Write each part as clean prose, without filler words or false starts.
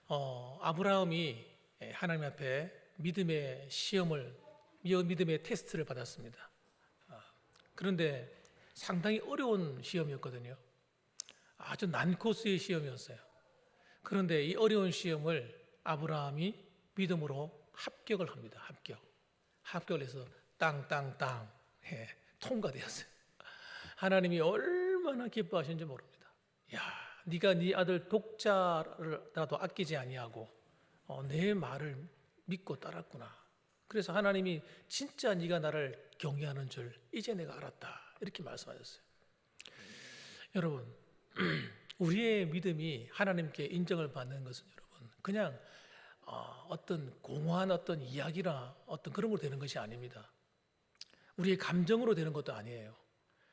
아브라함이 하나님 앞에 믿음의 믿음의 테스트를 받았습니다. 그런데 상당히 어려운 시험이었거든요. 아주 난코스의 시험이었어요. 그런데 이 어려운 시험을 아브라함이 믿음으로 합격을 합니다. 합격을 해서 땅땅땅 통과되었어요. 하나님이 얼마나 기뻐하시는지 모릅니다. 야, 네가 네 아들 독자라도 아끼지 아니하고 내 말을 믿고 따랐구나. 그래서 하나님이 진짜 네가 나를 경외하는 줄 이제 내가 알았다. 이렇게 말씀하셨어요. 여러분, 우리의 믿음이 하나님께 인정을 받는 것은 여러분 그냥 어떤 공허한 어떤 이야기나 어떤 그런 걸 되는 것이 아닙니다. 우리의 감정으로 되는 것도 아니에요.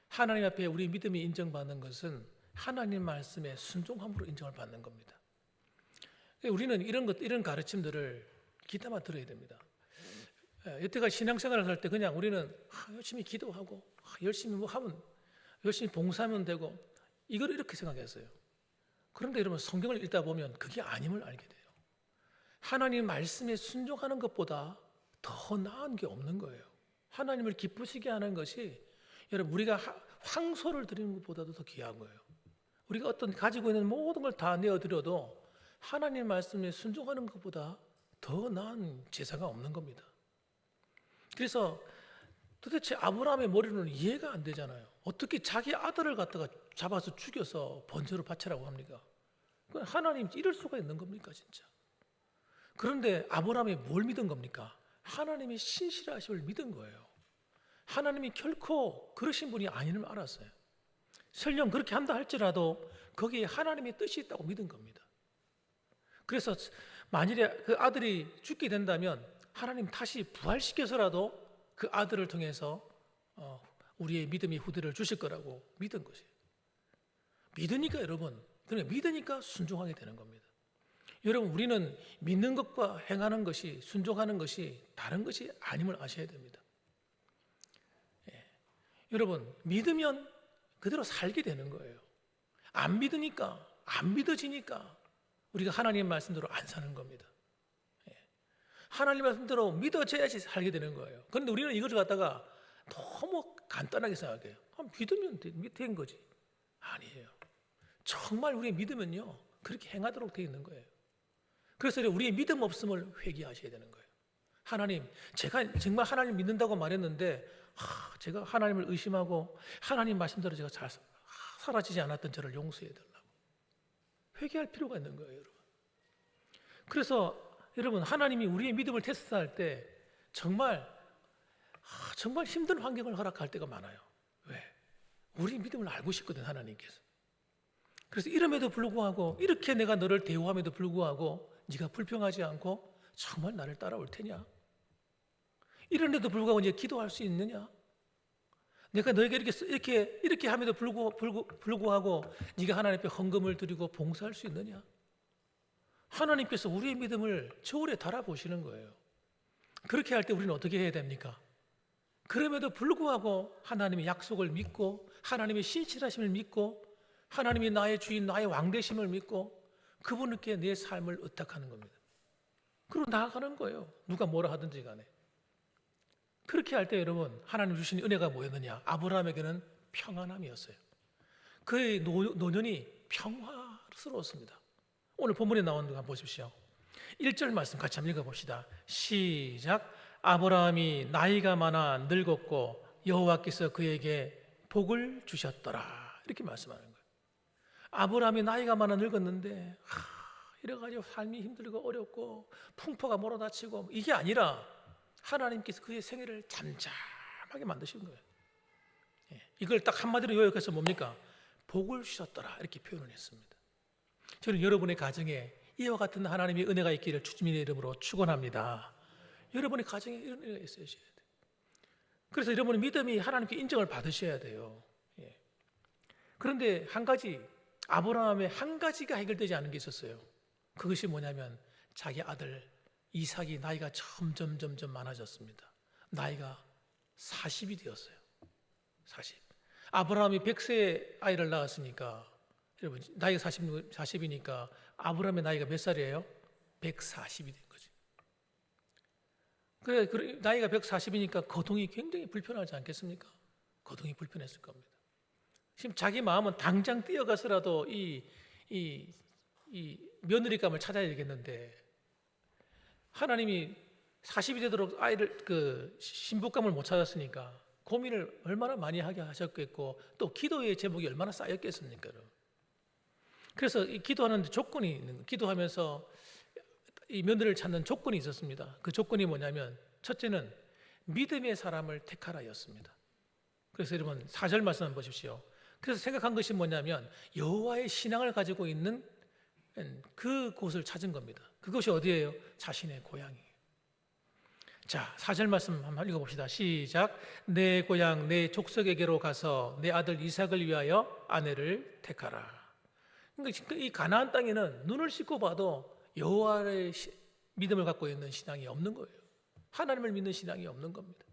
하나님 앞에 우리 믿음이 인정받는 것은 하나님 말씀에 순종함으로 인정을 받는 겁니다. 우리는 이런 가르침들을 귀담아 들어야 됩니다. 여태까지 신앙생활을 할 때 그냥 우리는 열심히 기도하고 열심히 뭐 하면 열심히 봉사하면 되고 이걸 이렇게 생각했어요. 그런데 여러분 성경을 읽다 보면 그게 아님을 알게 돼요. 하나님 말씀에 순종하는 것보다 더 나은 게 없는 거예요. 하나님을 기쁘시게 하는 것이 여러분 우리가 황소를 드리는 것보다도 더 귀한 거예요. 우리가 어떤 가지고 있는 모든 걸 다 내어드려도 하나님 말씀에 순종하는 것보다 더 나은 제사가 없는 겁니다. 그래서 도대체 아브라함의 머리로는 이해가 안 되잖아요. 어떻게 자기 아들을 갖다가 잡아서 죽여서 번제로 바치라고 합니까? 하나님 이럴 수가 있는 겁니까 진짜? 그런데 아브라함이 뭘 믿은 겁니까? 하나님의 신실하심을 믿은 거예요. 하나님이 결코 그러신 분이 아님을 알았어요. 설령 그렇게 한다 할지라도 거기에 하나님의 뜻이 있다고 믿은 겁니다. 그래서 만일에 그 아들이 죽게 된다면 하나님 다시 부활시켜서라도 그 아들을 통해서 우리의 믿음의 후대를 주실 거라고 믿은 것이에요. 믿으니까 여러분, 그냥 믿으니까 순종하게 되는 겁니다. 여러분, 우리는 믿는 것과 행하는 것이, 순종하는 것이 다른 것이 아님을 아셔야 됩니다. 여러분, 믿으면 그대로 살게 되는 거예요. 안 믿으니까, 안 믿어지니까 우리가 하나님 말씀대로 안 사는 겁니다. 하나님 말씀대로 믿어져야지 살게 되는 거예요. 그런데 우리는 이것을 갖다가 너무 간단하게 생각해요. 믿으면 된 거지. 아니에요. 정말 우리의 믿으면요 그렇게 행하도록 되어 있는 거예요. 그래서 우리의 믿음 없음을 회개하셔야 되는 거예요. 하나님, 제가 정말 하나님 믿는다고 말했는데 제가 하나님을 의심하고 하나님 말씀대로 제가 잘 사라지지 않았던 저를 용서해 달라고 회개할 필요가 있는 거예요, 여러분. 그래서 여러분, 하나님이 우리의 믿음을 테스트할 때 정말 힘든 환경을 허락할 때가 많아요. 왜? 우리 믿음을 알고 싶거든, 하나님께서. 그래서 이름에도 불구하고 이렇게 내가 너를 대우함에도 불구하고 네가 불평하지 않고 정말 나를 따라올 테냐? 이런데도 불구하고 이제 기도할 수 있느냐? 내가 너에게 이렇게 함에도 불구하고 네가 하나님 앞에 헌금을 드리고 봉사할 수 있느냐? 하나님께서 우리의 믿음을 저울에 달아보시는 거예요. 그렇게 할 때 우리는 어떻게 해야 됩니까? 그럼에도 불구하고 하나님의 약속을 믿고 하나님의 신실하심을 믿고 하나님이 나의 주인, 나의 왕 되심을 믿고 그분께 내 삶을 의탁하는 겁니다. 그리고 나아가는 거예요. 누가 뭐라 하든지 간에. 그렇게 할 때 여러분, 하나님 주신 은혜가 뭐였느냐? 아브라함에게는 평안함이었어요. 그의 노년이 평화스러웠습니다. 오늘 본문에 나온 거 한번 보십시오. 1절 말씀 같이 한번 읽어봅시다. 시작. 아브라함이 나이가 많아 늙었고 여호와께서 그에게 복을 주셨더라. 이렇게 말씀하는 거예요. 아브라함이 나이가 많아 늙었는데 이래가지고 삶이 힘들고 어렵고 풍파가 몰아닥치고 이게 아니라 하나님께서 그의 생애를 잠잠하게 만드신 거예요. 이걸 딱 한마디로 요약해서 뭡니까? 복을 주셨더라 이렇게 표현을 했습니다. 저는 여러분의 가정에 이와 같은 하나님의 은혜가 있기를 주님의 이름으로 축원합니다. 여러분의 가정에 이런 은혜가 있어야 돼요. 그래서 여러분의 믿음이 하나님께 인정을 받으셔야 돼요. 그런데 한 가지, 아브라함의 한 가지가 해결되지 않은 게 있었어요. 그것이 뭐냐면 자기 아들 이삭이 나이가 점점 많아졌습니다. 나이가 40이 되었어요. 40. 아브라함이 100세에 아이를 낳았으니까 여러분 나이가 40이니까 아브라함의 나이가 몇 살이에요? 140이 된 거지. 그래, 나이가 140이니까 거동이 굉장히 불편하지 않겠습니까? 거동이 불편했을 겁니다. 지금 자기 마음은 당장 뛰어가서라도 이 며느리감을 찾아야 되겠는데, 하나님이 40이 되도록 아이를 신부감을 못 찾았으니까 고민을 얼마나 많이 하게 하셨겠고, 또 기도의 제목이 얼마나 쌓였겠습니까? 그래서 이 기도하는 조건이 있는 거예요. 기도하면서 이 며느리를 찾는 조건이 있었습니다. 그 조건이 뭐냐면, 첫째는 믿음의 사람을 택하라였습니다. 그래서 여러분 4절 말씀 한번 보십시오. 그래서 생각한 것이 뭐냐면, 여호와의 신앙을 가지고 있는 그 곳을 찾은 겁니다. 그것이 어디예요? 자신의 고향이에요. 자, 4절 말씀 한번 읽어봅시다. 시작. 내 고향 내 족속에게로 가서 내 아들 이삭을 위하여 아내를 택하라. 그러니까 이 가나안 땅에는 눈을 씻고 봐도 여호와의 믿음을 갖고 있는 신앙이 없는 거예요. 하나님을 믿는 신앙이 없는 겁니다.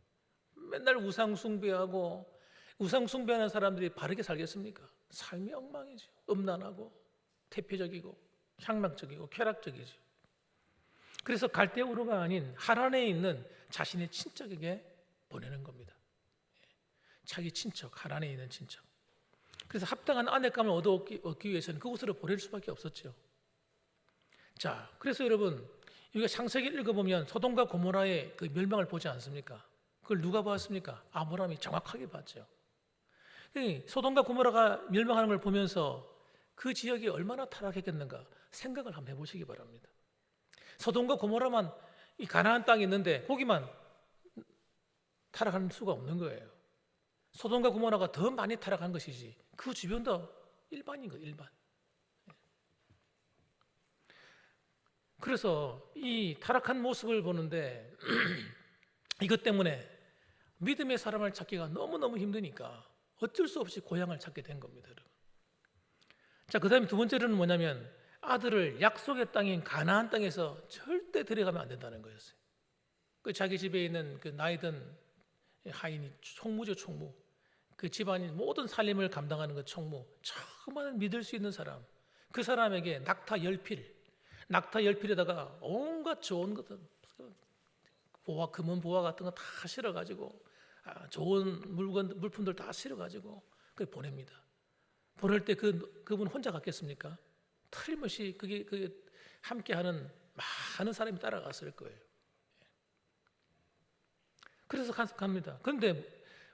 맨날 우상 숭배하고, 우상 숭배하는 사람들이 바르게 살겠습니까? 삶이 엉망이죠. 음란하고 태폐적이고 향락적이고 쾌락적이죠. 그래서 갈대우루가 아닌 하란에 있는 자신의 친척에게 보내는 겁니다. 자기 친척, 하란에 있는 친척. 그래서 합당한 아내감을 얻기 위해서는 그곳으로 보낼 수밖에 없었죠. 자, 그래서 여러분, 우리가 창세기를 읽어보면 소돔과 고모라의 그 멸망을 보지 않습니까? 그걸 누가 봤습니까? 아브라함이 정확하게 봤죠. 소돔과 고모라가 멸망하는 걸 보면서 그 지역이 얼마나 타락했겠는가 생각을 한번 해보시기 바랍니다. 소돔과 고모라만 이 가나안 땅에 있는데 거기만 타락할 수가 없는 거예요. 소돔과 고모라가 더 많이 타락한 것이지 그 주변도 일반인 거예요. 일반. 그래서 이 타락한 모습을 보는데 이것 때문에 믿음의 사람을 찾기가 너무너무 힘드니까 어쩔 수 없이 고향을 찾게 된 겁니다, 여러분. 자, 그 다음에 두 번째로는 뭐냐면, 아들을 약속의 땅인 가나안 땅에서 절대 데려가면 안 된다는 거였어요. 그 자기 집에 있는 그 나이든 하인이 총무죠, 총무. 그 집안인 모든 살림을 감당하는 그 총무, 정말 믿을 수 있는 사람. 그 사람에게 낙타 10필에다가 온갖 좋은 것들, 보화, 금은 보화 같은 거 다 실어가지고, 좋은 물품들 다 실어가지고 그 보냅니다. 보낼 때 그분 혼자 갔겠습니까? 틀림없이 그게 함께하는 많은 사람이 따라갔을 거예요. 그래서 갑니다. 그런데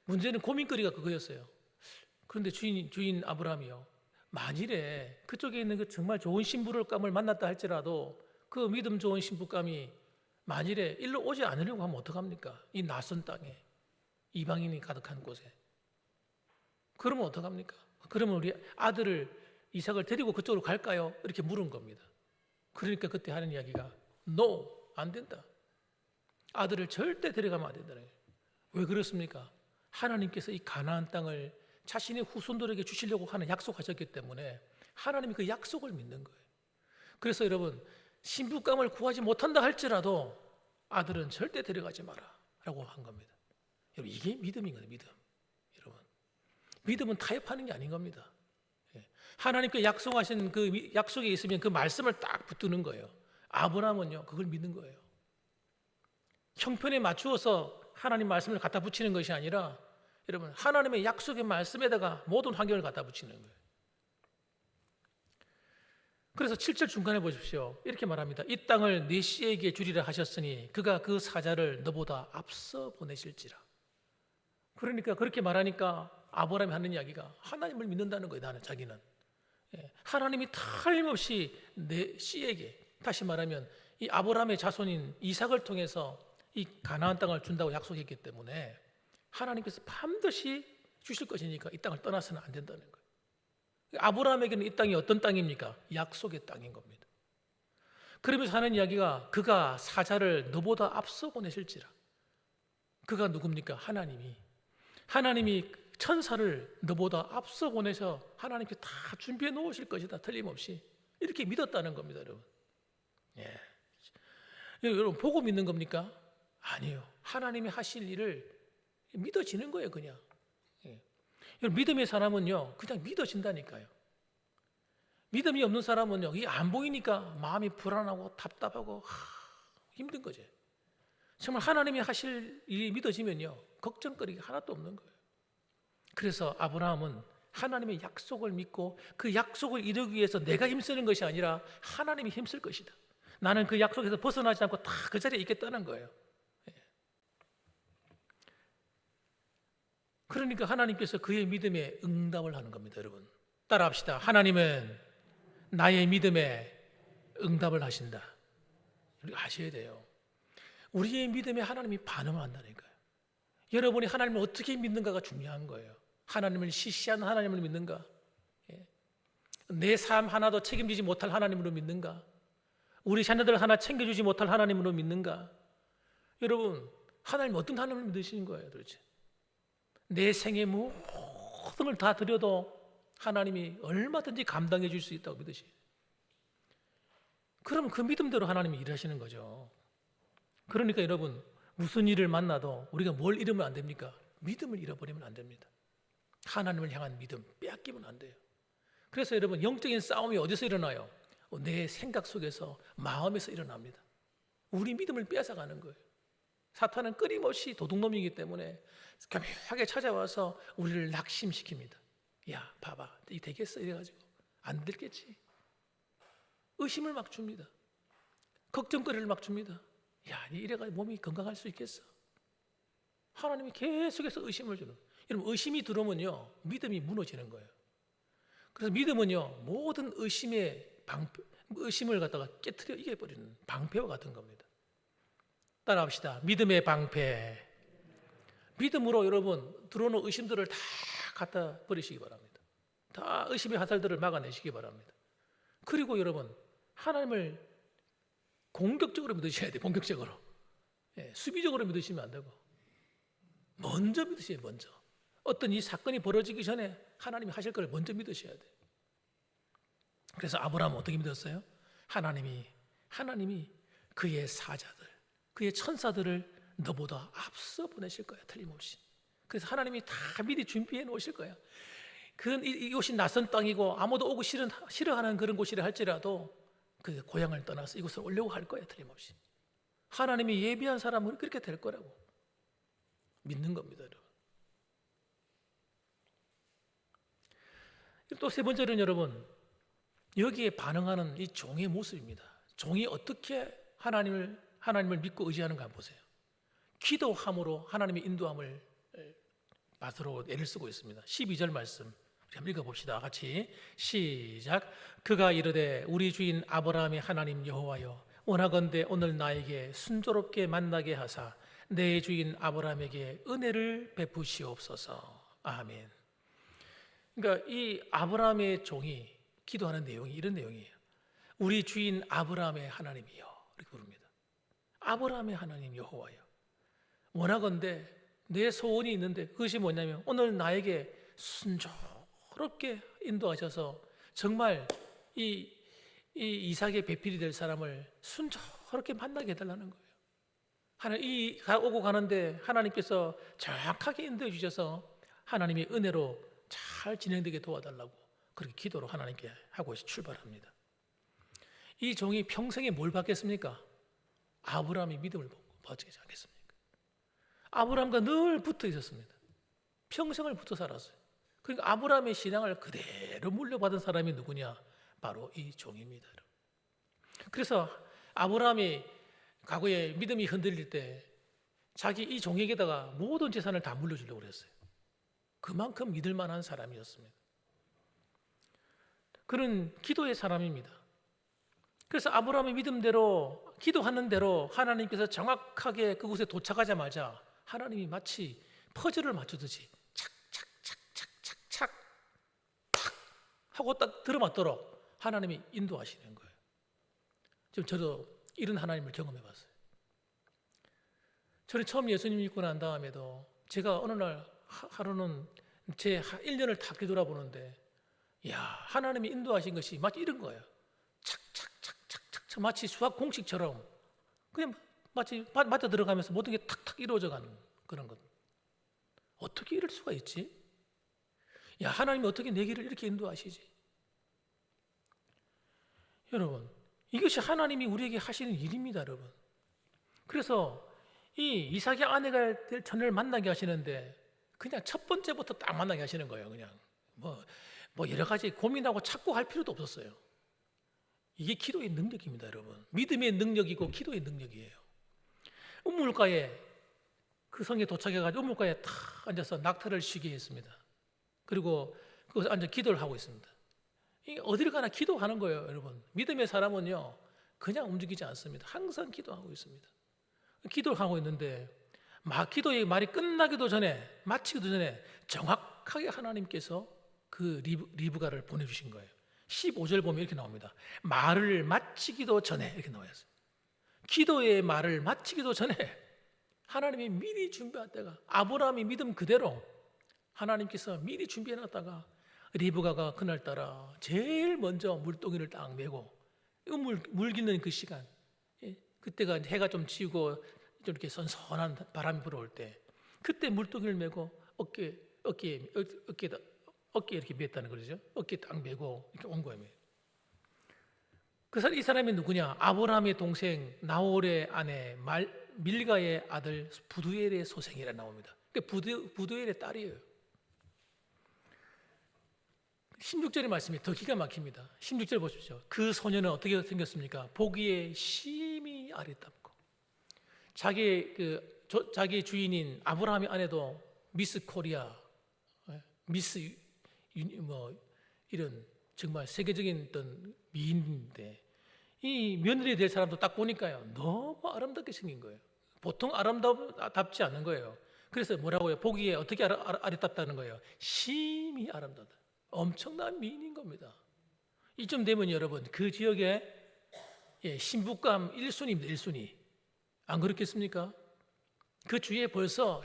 문제는 고민거리가 그거였어요. 그런데 주인 아브라함이요, 만일에 그쪽에 있는 그 정말 좋은 신부감을 만났다 할지라도 그 믿음 좋은 신부감이 만일에 일로 오지 않으려고 하면 어떡합니까? 이 낯선 땅에, 이방인이 가득한 곳에. 그러면 어떡합니까? 그러면 우리 아들을 이삭을 데리고 그쪽으로 갈까요? 이렇게 물은 겁니다. 그러니까 그때 하는 이야기가 No, 안 된다. 아들을 절대 데려가면 안 된다는 거예요. 왜 그렇습니까? 하나님께서 이 가나안 땅을 자신의 후손들에게 주시려고 하는 약속하셨기 때문에 하나님이 그 약속을 믿는 거예요. 그래서 여러분, 신부감을 구하지 못한다 할지라도 아들은 절대 데려가지 마라 라고 한 겁니다. 여러분, 이게 믿음인 거예요. 믿음. 여러분, 믿음은 타협하는 게 아닌 겁니다. 하나님께 약속하신 그 약속에 있으면 그 말씀을 딱 붙드는 거예요. 아브라함은요, 그걸 믿는 거예요. 형편에 맞추어서 하나님 말씀을 갖다 붙이는 것이 아니라, 여러분, 하나님의 약속의 말씀에다가 모든 환경을 갖다 붙이는 거예요. 그래서 7절 중간에 보십시오. 이렇게 말합니다. 이 땅을 네 씨에게 주리라 하셨으니 그가 그 사자를 너보다 앞서 보내실지라. 그러니까 그렇게 말하니까 아브라함이 하는 이야기가 하나님을 믿는다는 거예요. 나는, 자기는 하나님이 틀림없이 내 씨에게, 다시 말하면 이 아브라함의 자손인 이삭을 통해서 이 가나안 땅을 준다고 약속했기 때문에 하나님께서 반드시 주실 것이니까 이 땅을 떠나서는 안 된다는 거예요. 아브라함에게는 이 땅이 어떤 땅입니까? 약속의 땅인 겁니다. 그러면서 하는 이야기가 그가 사자를 너보다 앞서 보내실지라. 그가 누굽니까? 하나님이 천사를 너보다 앞서 보내서 하나님께 다 준비해 놓으실 것이다, 틀림없이. 이렇게 믿었다는 겁니다, 여러분. 여러분, 보고 믿는 겁니까? 아니에요. 하나님이 하실 일을 믿어지는 거예요, 그냥. 여러분, 믿음의 사람은요, 그냥 믿어진다니까요. 믿음이 없는 사람은요, 이게 안 보이니까 마음이 불안하고 답답하고 힘든 거죠. 정말 하나님이 하실 일이 믿어지면요, 걱정거리가 하나도 없는 거예요. 그래서 아브라함은 하나님의 약속을 믿고 그 약속을 이루기 위해서 내가 힘쓰는 것이 아니라 하나님이 힘쓸 것이다. 나는 그 약속에서 벗어나지 않고 다 그 자리에 있겠다는 거예요. 그러니까 하나님께서 그의 믿음에 응답을 하는 겁니다, 여러분. 따라합시다. 하나님은 나의 믿음에 응답을 하신다. 우리가 아셔야 돼요. 우리의 믿음에 하나님이 반응을 한다니까요. 여러분이 하나님을 어떻게 믿는가가 중요한 거예요. 하나님을 시시한 하나님을 믿는가? 내 삶 하나도 책임지지 못할 하나님으로 믿는가? 우리 자녀들 하나 챙겨주지 못할 하나님으로 믿는가? 여러분, 하나님 어떤 하나님을 믿으시는 거예요, 도대체? 내 생의 모든 걸 다 드려도 하나님이 얼마든지 감당해 줄 수 있다고 믿으시죠. 그럼 그 믿음대로 하나님이 일하시는 거죠. 그러니까 여러분, 무슨 일을 만나도 우리가 뭘 잃으면 안 됩니까? 믿음을 잃어버리면 안 됩니다. 하나님을 향한 믿음 빼앗기면 안 돼요. 그래서 여러분, 영적인 싸움이 어디서 일어나요? 내 생각 속에서, 마음에서 일어납니다. 우리 믿음을 빼앗아가는 거예요. 사탄은 끊임없이 도둑놈이기 때문에 교묘하게 찾아와서 우리를 낙심시킵니다. 야, 봐봐, 이 되겠어? 이래가지고 안 되겠지. 의심을 막 줍니다. 걱정거리를 막 줍니다. 야, 이래가지고 몸이 건강할 수 있겠어? 하나님이 계속해서 의심을 주는. 여러분, 의심이 들어오면요, 믿음이 무너지는 거예요. 그래서 믿음은요, 모든 의심을 갖다가 깨트려 이겨버리는 방패와 같은 겁니다. 따라합시다. 믿음의 방패. 믿음으로 여러분, 들어오는 의심들을 다 갖다 버리시기 바랍니다. 다 의심의 화살들을 막아내시기 바랍니다. 그리고 여러분, 하나님을 공격적으로 믿으셔야 돼요. 공격적으로. 수비적으로 믿으시면 안 되고 먼저 믿으셔야 돼요. 먼저. 어떤 이 사건이 벌어지기 전에 하나님이 하실 걸 먼저 믿으셔야 돼요. 그래서 아브라함은 어떻게 믿었어요? 하나님이 그의 사자들, 그의 천사들을 너보다 앞서 보내실 거야, 틀림없이. 그래서 하나님이 다 미리 준비해 놓으실 거야. 이곳이 낯선 땅이고 아무도 오고 싫어하는 그런 곳이라 할지라도 그 고향을 떠나서 이곳을 오려고 할 거야, 틀림없이. 하나님이 예비한 사람은 그렇게 될 거라고 믿는 겁니다, 여러분. 또 세 번째는 여러분, 여기에 반응하는 이 종의 모습입니다. 종이 어떻게 하나님을 믿고 의지하는가 한번 보세요. 기도함으로 하나님의 인도함을 맛으로 애를 쓰고 있습니다. 12절 말씀 우리 한번 읽어봅시다. 같이 시작. 그가 이르되 우리 주인 아브라함의 하나님 여호와여, 원하건대 오늘 나에게 순조롭게 만나게 하사 내 주인 아브라함에게 은혜를 베푸시옵소서. 아멘. 그러니까 이 아브라함의 종이 기도하는 내용이 이런 내용이에요. 우리 주인 아브라함의 하나님이여, 이렇게 부릅니다. 아브라함의 하나님 여호와여, 원하건대 내 소원이 있는데 그것이 뭐냐면 오늘 나에게 순조롭게 인도하셔서 정말 이 이삭의 배필이 될 사람을 순조롭게 만나게 해달라는 거예요. 하나님 오고 가는데 하나님께서 정확하게 인도해 주셔서 하나님의 은혜로 잘 진행되게 도와달라고 그렇게 기도로 하나님께 하고 출발합니다. 이 종이 평생에 뭘 받겠습니까? 아브라함의 믿음을 받지 않겠습니까? 아브라함과 늘 붙어 있었습니다. 평생을 붙어 살았어요. 그러니까 아브라함의 신앙을 그대로 물려받은 사람이 누구냐? 바로 이 종입니다. 그래서 아브라함이 과거에 믿음이 흔들릴 때 자기 이 종에게다가 모든 재산을 다 물려주려고 그랬어요. 그만큼 믿을 만한 사람이었습니다. 그런 기도의 사람입니다. 그래서 아브라함의 믿음대로 기도하는 대로 하나님께서 정확하게 그곳에 도착하자마자 하나님이 마치 퍼즐을 맞추듯이 착착착착착착 탁 하고 딱 들어맞도록 하나님이 인도하시는 거예요. 지금 저도 이런 하나님을 경험해 봤어요. 저는 처음 예수님 믿고 난 다음에도 제가 어느 날 하루는 제 1년을 다 뒤돌아보는데, 야, 하나님이 인도하신 것이 마치 이런 거예요. 착착착착착 마치 수학 공식처럼 그냥 마치 맞아 들어가면서 모든 게 탁탁 이루어져 가는 그런 것. 어떻게 이럴 수가 있지? 야, 하나님이 어떻게 내 길을 이렇게 인도하시지? 여러분, 이것이 하나님이 우리에게 하시는 일입니다, 여러분. 그래서 이 이삭의 아내가 될 처녀를 만나게 하시는데 그냥 첫 번째부터 딱 만나게 하시는 거예요. 그냥 뭐 여러 가지 고민하고 찾고 할 필요도 없었어요. 이게 기도의 능력입니다, 여러분. 믿음의 능력이고 기도의 능력이에요. 우물가에 그 성에 도착해가지고 우물가에 탁 앉아서 낙타를 쉬게 했습니다. 그리고 거기서 앉아 기도를 하고 있습니다. 어딜 가나 기도하는 거예요, 여러분. 믿음의 사람은요 그냥 움직이지 않습니다. 항상 기도하고 있습니다. 기도를 하고 있는데 막 기도의 말이 끝나기도 전에, 마치기도 전에 정확하게 하나님께서 그 리브가를 보내주신 거예요. 15절 보면 이렇게 나옵니다. 말을 마치기도 전에, 이렇게 나와요. 기도의 말을 마치기도 전에 하나님이 미리 준비한 때가, 아브라함이 믿음 그대로 하나님께서 미리 준비해놨다가 리브가가 그날따라 제일 먼저 물동이를 딱 메고 물 기는 그 시간, 그때가 해가 좀 지고 좀 이렇게 선선한 바람이 불어올 때, 그때 물동이를 메고 어깨에 이렇게 맸다는 거죠. 어깨에 딱 메고 이렇게 온 거예요. 이 사람이 누구냐? 아브라함의 동생 나홀의 아내 밀가의 아들 부두엘의 소생이라 나옵니다. 부두엘의 딸이에요. 16절의 말씀이 더 기가 막힙니다. 16절 보십시오. 그 소녀는 어떻게 생겼습니까? 보기에 심히 아리답고, 자기 주인인 아브라함의 아내도 미스 코리아, 미스 이런 정말 세계적인 어떤 미인인데, 이 며느리 될 사람도 딱 보니까요 너무 아름답게 생긴 거예요. 보통 아름답지 않은 거예요. 그래서 뭐라고요? 보기에 어떻게 아리답다는 거예요? 심히 아름답다. 엄청난 미인인 겁니다. 이쯤 되면 여러분 그 지역에 신부감 1순위입니다. 1순위. 안 그렇겠습니까? 그 주위에 벌써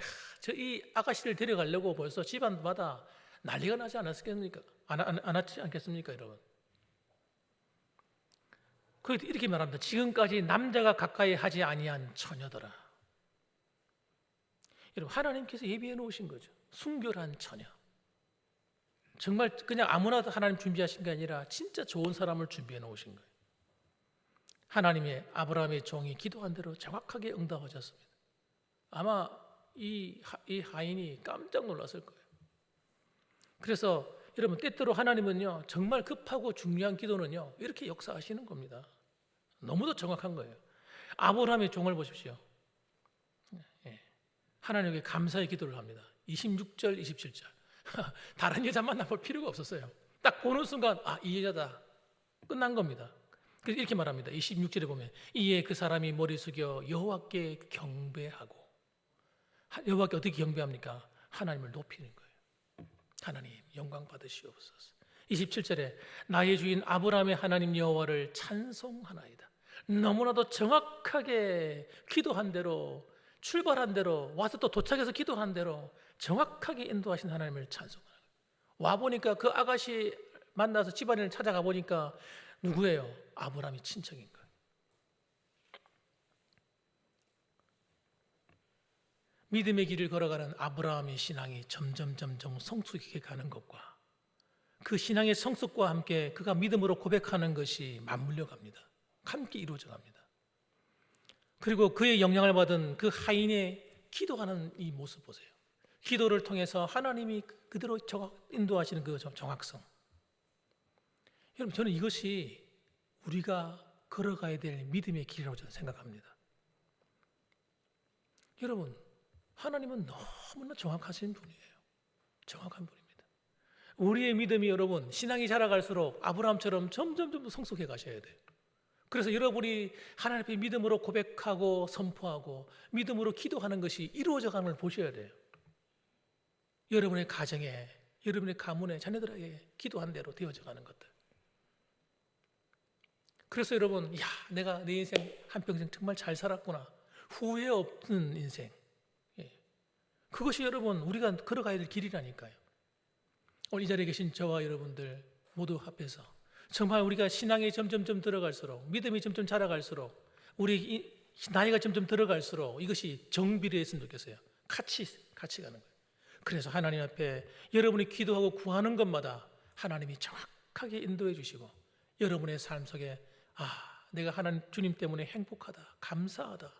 이 아가씨를 데려가려고 벌써 집안마다 난리가 나지 않았겠습니까? 안 왔지 않겠습니까, 여러분? 그래도 이렇게 말합니다. 지금까지 남자가 가까이 하지 아니한 처녀더라. 여러분, 하나님께서 예비해 놓으신 거죠. 순결한 처녀. 정말 그냥 아무나 하나님 준비하신 게 아니라 진짜 좋은 사람을 준비해 놓으신 거예요. 하나님의 아브라함의 종이 기도한 대로 정확하게 응답하셨습니다. 아마 이 하인이 깜짝 놀랐을 거예요. 그래서 여러분, 때때로 하나님은요 정말 급하고 중요한 기도는요 이렇게 역사하시는 겁니다. 너무도 정확한 거예요. 아브라함의 종을 보십시오. 하나님께 감사의 기도를 합니다. 26절, 27절. 다른 여자 만나볼 필요가 없었어요. 딱 보는 순간 이 여자다. 끝난 겁니다. 그래서 이렇게 말합니다. 26절에 보면 이에 그 사람이 머리 숙여 여호와께 경배하고, 여호와께 어떻게 경배합니까? 하나님을 높이는 거예요. 하나님 영광 받으시옵소서. 27절에 나의 주인 아브라함의 하나님 여호와를 찬송하나이다. 너무나도 정확하게 기도한 대로, 출발한 대로, 와서 또 도착해서 기도한 대로 정확하게 인도하신 하나님을 찬송하는 거예요. 와보니까 그 아가씨 만나서 집안을 찾아가 보니까 누구예요? 아브라함이 친척인 거예요. 믿음의 길을 걸어가는 아브라함의 신앙이 점점 성숙해 가는 것과 그 신앙의 성숙과 함께 그가 믿음으로 고백하는 것이 맞물려 갑니다. 함께 이루어져 갑니다. 그리고 그의 영향을 받은 그 하인의 기도하는 이 모습 보세요. 기도를 통해서 하나님이 그대로 인도하시는 그 정확성. 여러분, 저는 이것이 우리가 걸어가야 될 믿음의 길이라고 저는 생각합니다. 여러분, 하나님은 너무나 정확하신 분이에요. 정확한 분입니다. 우리의 믿음이 여러분 신앙이 자라갈수록 아브라함처럼 점점 성숙해 가셔야 돼요. 그래서 여러분이 하나님 앞에 믿음으로 고백하고 선포하고 믿음으로 기도하는 것이 이루어져 가는 걸 보셔야 돼요. 여러분의 가정에, 여러분의 가문에, 자녀들에게 기도한 대로 되어져 가는 것들. 그래서 여러분, 내가 내 인생 한평생 정말 잘 살았구나, 후회 없는 인생, 그것이 여러분 우리가 걸어가야 될 길이라니까요. 오늘 이 자리에 계신 저와 여러분들 모두 합해서 정말 우리가 신앙에 점점 들어갈수록, 믿음이 점점 자라갈수록, 우리 나이가 점점 들어갈수록 이것이 정비례했으면 좋겠어요. 같이 가는 거예요. 그래서 하나님 앞에 여러분이 기도하고 구하는 것마다 하나님이 정확하게 인도해 주시고 여러분의 삶 속에 내가 주님 때문에 행복하다, 감사하다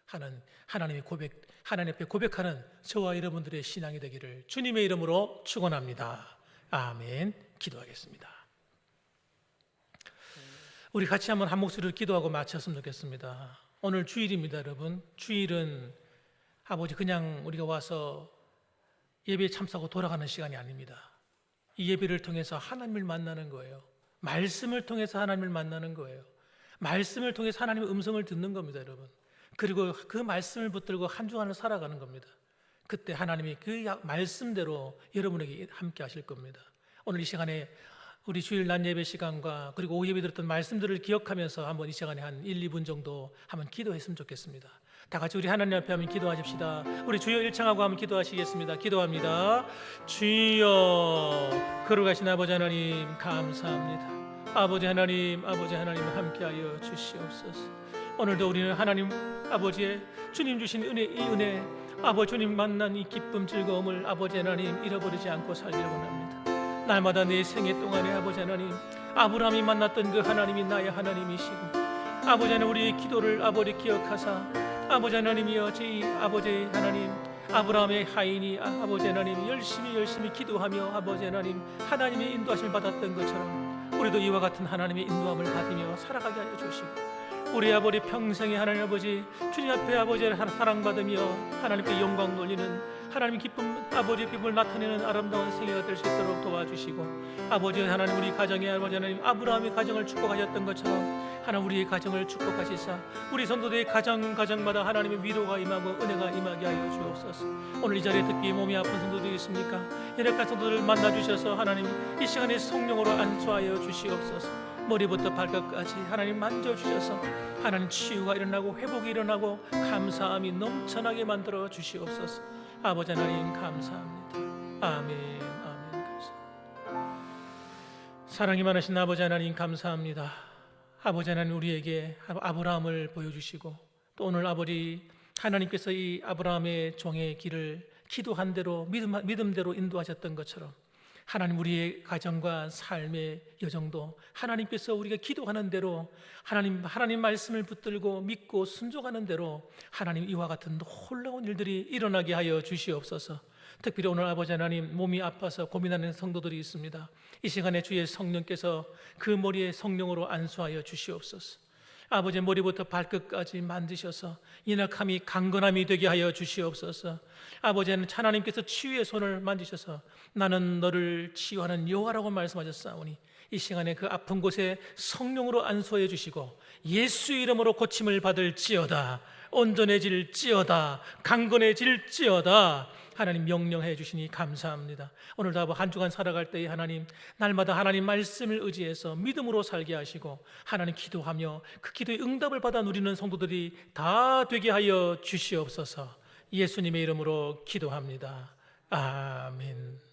하는 하나님 앞에 고백하는 저와 여러분들의 신앙이 되기를 주님의 이름으로 축원합니다. 아멘. 기도하겠습니다. 우리 같이 한번 한 목소리로 기도하고 마쳤으면 좋겠습니다. 오늘 주일입니다, 여러분. 주일은 아버지 그냥 우리가 와서 예배에 참석하고 돌아가는 시간이 아닙니다. 이 예배를 통해서 하나님을 만나는 거예요. 말씀을 통해서 하나님을 만나는 거예요. 말씀을 통해서 하나님의 음성을 듣는 겁니다, 여러분. 그리고 그 말씀을 붙들고 한 주간을 살아가는 겁니다. 그때 하나님이 그 말씀대로 여러분에게 함께 하실 겁니다. 오늘 이 시간에 우리 주일 낮 예배 시간과 그리고 오후 예배 들었던 말씀들을 기억하면서 한번 이 시간에 한 1, 2분 정도 한번 기도했으면 좋겠습니다. 다 같이 우리 하나님 앞에 한번 기도하십시다. 우리 주여 일창하고 한번 기도하시겠습니다. 기도합니다. 주여, 거룩하신 아버지 하나님 감사합니다. 아버지 하나님 함께하여 주시옵소서. 오늘도 우리는 하나님 아버지의 주님 주신 이 은혜 아버지 주님 만난 이 기쁨 즐거움을 아버지 하나님 잃어버리지 않고 살기를 원합니다. 날마다 내 생애 동안에 아버지 하나님 아브라함이 만났던 그 하나님이 나의 하나님이시고 아버지 하나님 우리의 기도를 아버지 기억하사 아버지 하나님이여 저희 아버지 하나님 아브라함의 하인이 아버지 하나님 열심히 기도하며 아버지 하나님 하나님의 인도하심을 받았던 것처럼 우리도 이와 같은 하나님의 인도함을 받으며 살아가게 하여 주시고 우리 아버지 평생에 하나님 아버지 주님 앞에 아버지 사랑받으며 하나님께 영광 돌리는 하나님 기쁨 아버지의 기쁨을 나타내는 아름다운 생애가 될 수 있도록 도와주시고 아버지 하나님 우리 가정에 아버지 하나님 아브라함의 가정을 축복하셨던 것처럼 하나님 우리의 가정을 축복하시사 우리 성도들의 가정마다 하나님의 위로가 임하고 은혜가 임하게 하여 주옵소서. 오늘 이 자리에 특히 몸이 아픈 성도들이 있습니까? 연약한 성도들을 만나주셔서 하나님 이 시간에 성령으로 안수하여 주시옵소서. 머리부터 발끝까지 하나님 만져주셔서 하나님 치유가 일어나고 회복이 일어나고 감사함이 넘쳐나게 만들어 주시옵소서. 아버지 하나님 감사합니다. 아멘. 감사합니다. 사랑이 많으신 아버지 하나님 감사합니다. 아버지 하나님 우리에게 아브라함을 보여주시고 또 오늘 아버지 하나님께서 이 아브라함의 종의 길을 기도한 대로 믿음대로 인도하셨던 것처럼 하나님 우리의 가정과 삶의 여정도 하나님께서 우리가 기도하는 대로 하나님 말씀을 붙들고 믿고 순종하는 대로 하나님 이와 같은 놀라운 일들이 일어나게 하여 주시옵소서. 특별히 오늘 아버지 하나님 몸이 아파서 고민하는 성도들이 있습니다. 이 시간에 주의 성령께서 그 머리에 성령으로 안수하여 주시옵소서. 아버지 머리부터 발끝까지 만드셔서 연약함이 강건함이 되게 하여 주시옵소서. 아버지 하나님께서 치유의 손을 만지셔서 나는 너를 치유하는 여호와라고 말씀하셨사오니 이 시간에 그 아픈 곳에 성령으로 안수하여 주시고 예수 이름으로 고침을 받을지어다, 온전해질지어다, 강건해질지어다 하나님 명령해 주시니 감사합니다. 오늘도 한 주간 살아갈 때에 하나님 날마다 하나님 말씀을 의지해서 믿음으로 살게 하시고 하나님 기도하며 그 기도의 응답을 받아 누리는 성도들이 다 되게 하여 주시옵소서. 예수님의 이름으로 기도합니다. 아멘.